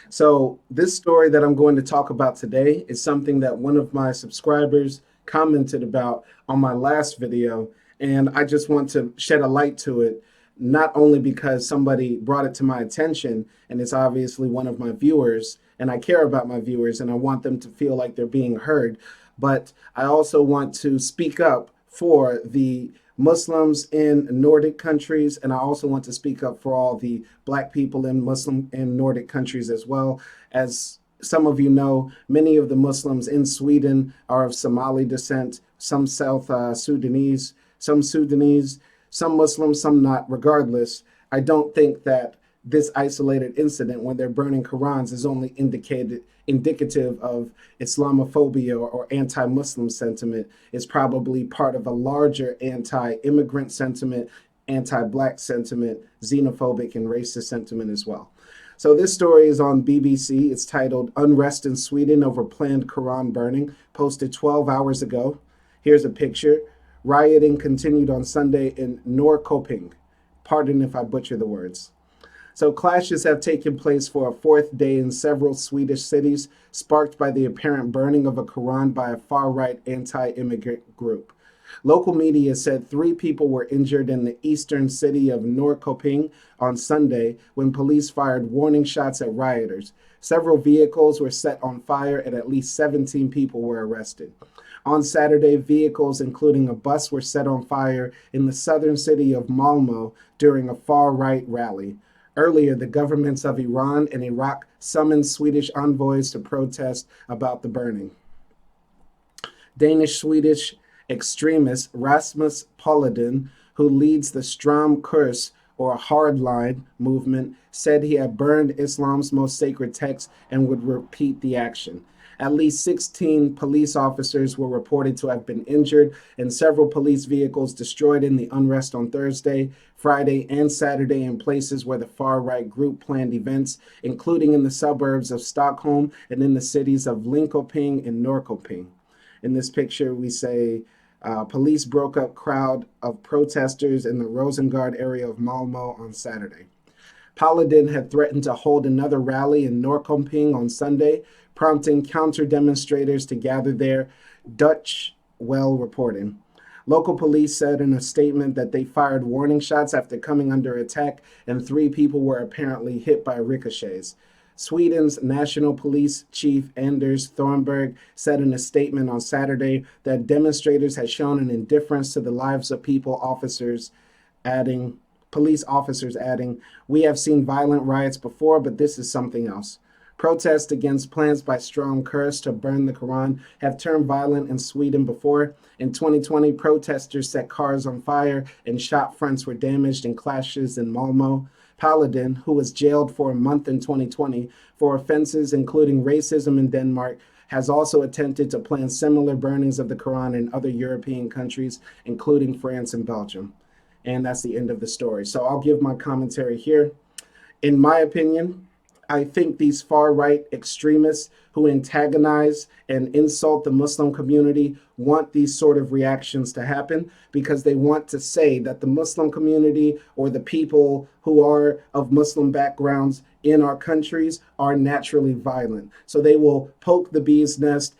So, this story that I'm going to talk about today is something that one of my subscribers commented about on my last video. And I just want to shed a light to it, not only because somebody brought it to my attention, and it's obviously one of my viewers, and I care about my viewers and I want them to feel like they're being heard, but I also want to speak up for the Muslims in Nordic countries, and I also want to speak up for all the Black people in Muslim and Nordic countries as well. As some of you know, many of the Muslims in Sweden are of Somali descent, some South Sudanese, some Muslims, some not. Regardless, I don't think that this isolated incident when they're burning Qur'ans is only indicative of Islamophobia or anti-Muslim sentiment. It's probably part of a larger anti-immigrant sentiment, anti-Black sentiment, xenophobic and racist sentiment as well. So this story is on BBC. It's titled "Unrest in Sweden Over Planned Quran Burning," posted 12 hours ago. Here's a picture. Rioting continued on Sunday in Norrköping. Pardon if I butcher the words. So clashes have taken place for a fourth day in several Swedish cities, sparked by the apparent burning of a Quran by a far-right anti-immigrant group. Local media said 3 people were injured in the eastern city of Norrköping on Sunday when police fired warning shots at rioters. Several vehicles were set on fire and at least 17 people were arrested. On Saturday, vehicles, including a bus, were set on fire in the southern city of Malmo during a far-right rally. Earlier, the governments of Iran and Iraq summoned Swedish envoys to protest about the burning. Danish-Swedish extremist Rasmus Paludan, who leads the Stram Kurs or hardline movement, said he had burned Islam's most sacred text and would repeat the action. At least 16 police officers were reported to have been injured and several police vehicles destroyed in the unrest on Thursday, Friday, and Saturday in places where the far-right group planned events, including in the suburbs of Stockholm and in the cities of Linköping and Norrköping. In this picture, we say police broke up crowd of protesters in the Rosengård area of Malmo on Saturday. Paludan had threatened to hold another rally in Norrköping on Sunday, prompting counter-demonstrators to gather there, Dutch Well reporting. Local police said in a statement that they fired warning shots after coming under attack, and 3 people were apparently hit by ricochets. Sweden's National Police Chief Anders Thornberg said in a statement on Saturday that demonstrators had shown an indifference to the lives of police officers adding, "We have seen violent riots before, but this is something else." Protests against plans by Stram Kurs to burn the Quran have turned violent in Sweden before. In 2020, protesters set cars on fire and shop fronts were damaged in clashes in Malmo. Paludan, who was jailed for a month in 2020 for offenses including racism in Denmark, has also attempted to plan similar burnings of the Quran in other European countries, including France and Belgium. And that's the end of the story. So I'll give my commentary here. In my opinion, I think these far-right extremists who antagonize and insult the Muslim community want these sort of reactions to happen because they want to say that the Muslim community or the people who are of Muslim backgrounds in our countries are naturally violent. So they will poke the bee's nest,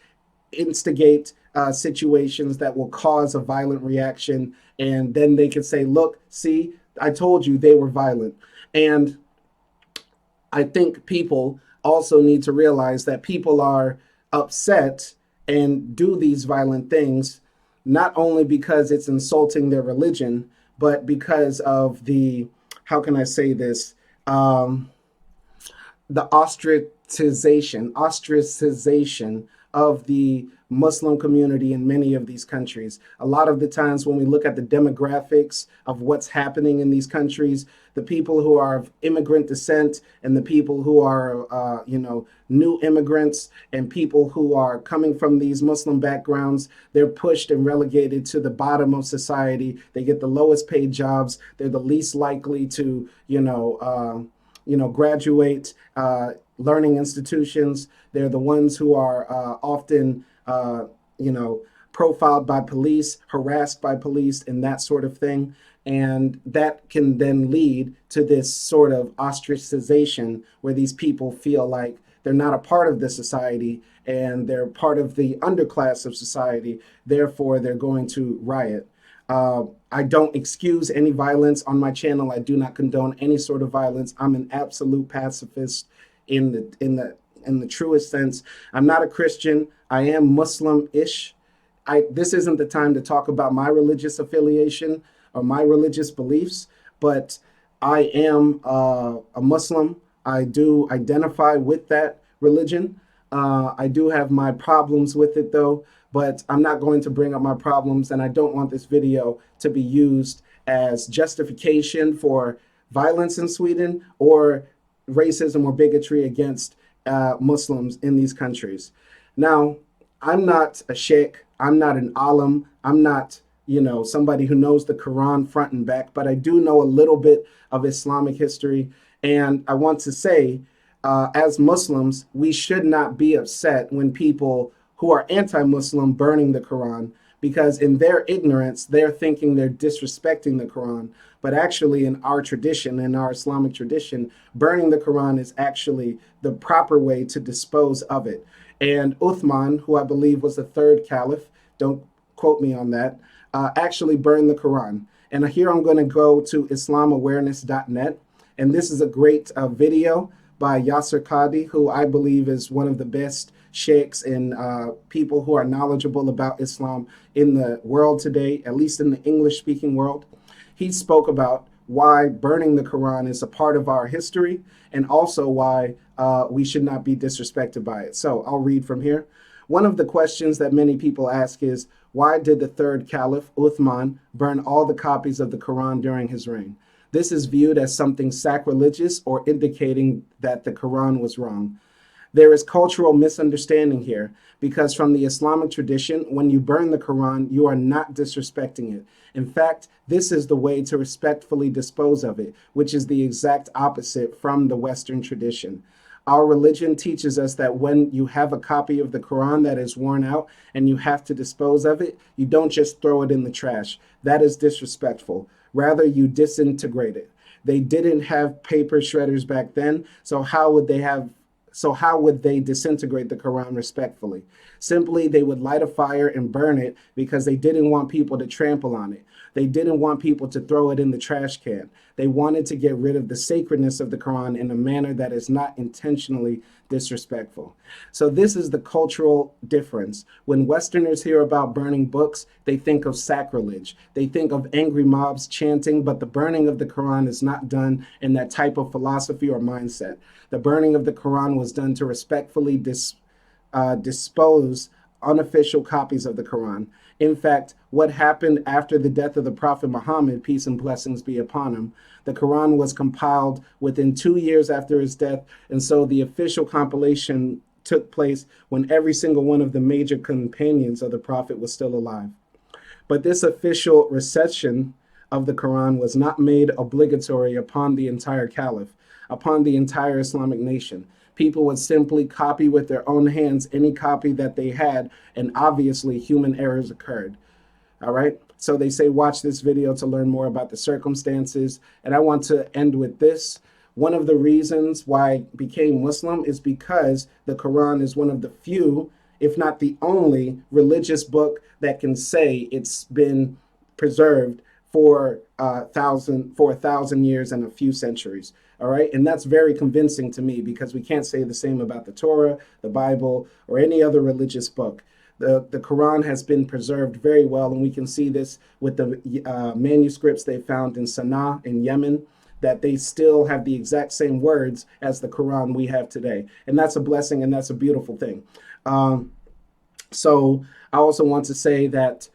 instigate situations that will cause a violent reaction, and then they can say, look, see, I told you they were violent. And I think people also need to realize that people are upset and do these violent things not only because it's insulting their religion, but because of the, how can I say this, the ostracization of the Muslim community in many of these countries. A lot of the times when we look at the demographics of what's happening in these countries, the people who are of immigrant descent and the people who are, new immigrants and people who are coming from these Muslim backgrounds, they're pushed and relegated to the bottom of society. They get the lowest paid jobs. They're the least likely to, graduate learning institutions. They're the ones who are often, profiled by police, harassed by police, and that sort of thing. And that can then lead to this sort of ostracization where these people feel like they're not a part of the society and they're part of the underclass of society. Therefore, they're going to riot. I don't excuse any violence on my channel. I do not condone any sort of violence. I'm an absolute pacifist in the truest sense. I'm not a Christian. I am Muslim-ish. This isn't the time to talk about my religious affiliation or my religious beliefs, but I am a Muslim. I do identify with that religion. I do have my problems with it though, but I'm not going to bring up my problems, and I don't want this video to be used as justification for violence in Sweden or racism or bigotry against Muslims in these countries. Now, I'm not a sheikh. I'm not an alim. I'm not, somebody who knows the Quran front and back, but I do know a little bit of Islamic history. And I want to say, as Muslims, we should not be upset when people who are anti-Muslim burning the Quran, because in their ignorance, they're thinking they're disrespecting the Quran. But actually, in our tradition, in our Islamic tradition, burning the Quran is actually the proper way to dispose of it. And Uthman, who I believe was the third Caliph, don't quote me on that, actually burned the Quran. And here I'm going to go to islamawareness.net. And this is a great video by Yasser Qadi, who I believe is one of the best sheikhs and people who are knowledgeable about Islam in the world today, at least in the English-speaking world. He spoke about why burning the Quran is a part of our history, and also why we should not be disrespected by it. So I'll read from here. One of the questions that many people ask is, why did the third Caliph, Uthman, burn all the copies of the Quran during his reign? This is viewed as something sacrilegious or indicating that the Quran was wrong. There is cultural misunderstanding here, because from the Islamic tradition, when you burn the Quran, you are not disrespecting it. In fact, this is the way to respectfully dispose of it, which is the exact opposite from the Western tradition. Our religion teaches us that when you have a copy of the Quran that is worn out and you have to dispose of it, you don't just throw it in the trash. That is disrespectful. Rather, you disintegrate it. They didn't have paper shredders back then, so how would they disintegrate the Quran respectfully? Simply, they would light a fire and burn it because they didn't want people to trample on it. They didn't want people to throw it in the trash can. They wanted to get rid of the sacredness of the Quran in a manner that is not intentionally disrespectful. So this is the cultural difference. When Westerners hear about burning books, they think of sacrilege. They think of angry mobs chanting, but the burning of the Quran is not done in that type of philosophy or mindset. The burning of the Quran was done to respectfully dispose unofficial copies of the Quran. In fact, what happened after the death of the Prophet Muhammad, peace and blessings be upon him, the Quran was compiled within 2 years after his death, and so the official compilation took place when every single one of the major companions of the Prophet was still alive. But this official reception of the Quran was not made obligatory upon the entire Caliph, upon the entire Islamic nation. People would simply copy with their own hands any copy that they had, and obviously human errors occurred. All right, so they say watch this video to learn more about the circumstances, and I want to end with this. One of the reasons why I became Muslim is because the Quran is one of the few, if not the only, religious book that can say it's been preserved for a thousand years and a few centuries. All right, and that's very convincing to me, because we can't say the same about the Torah, the Bible, or any other religious book. The Quran has been preserved very well, and we can see this with the manuscripts they found in Sana'a in Yemen, that they still have the exact same words as the Quran we have today. And that's a blessing, and that's a beautiful thing. So I also want to say that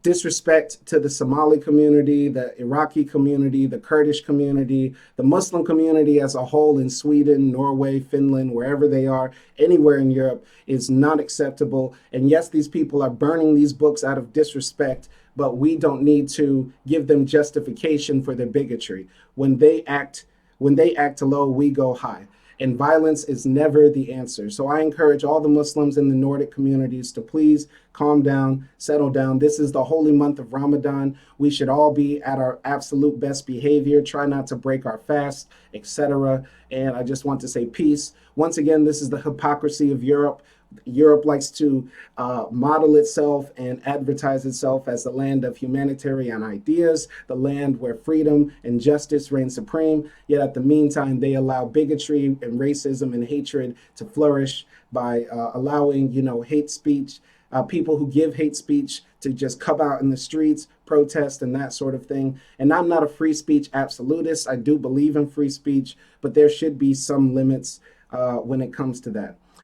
disrespect to the Somali community, the Iraqi community, the Kurdish community, the Muslim community as a whole in Sweden, Norway, Finland, wherever they are, anywhere in Europe, is not acceptable. And yes, these people are burning these books out of disrespect, but we don't need to give them justification for their bigotry. When they act low, we go high. and violence is never the answer. So I encourage all the Muslims in the Nordic communities to please calm down, settle down. This is the holy month of Ramadan. We should all be at our absolute best behavior, try not to break our fast, etc. And I just want to say peace. Once again, this is the hypocrisy of Europe. Europe likes to model itself and advertise itself as the land of humanitarian ideas, the land where freedom and justice reign supreme. Yet at the meantime, they allow bigotry and racism and hatred to flourish by allowing, hate speech, people who give hate speech to just come out in the streets, protest, and that sort of thing. And I'm not a free speech absolutist. I do believe in free speech, but there should be some limits when it comes to that.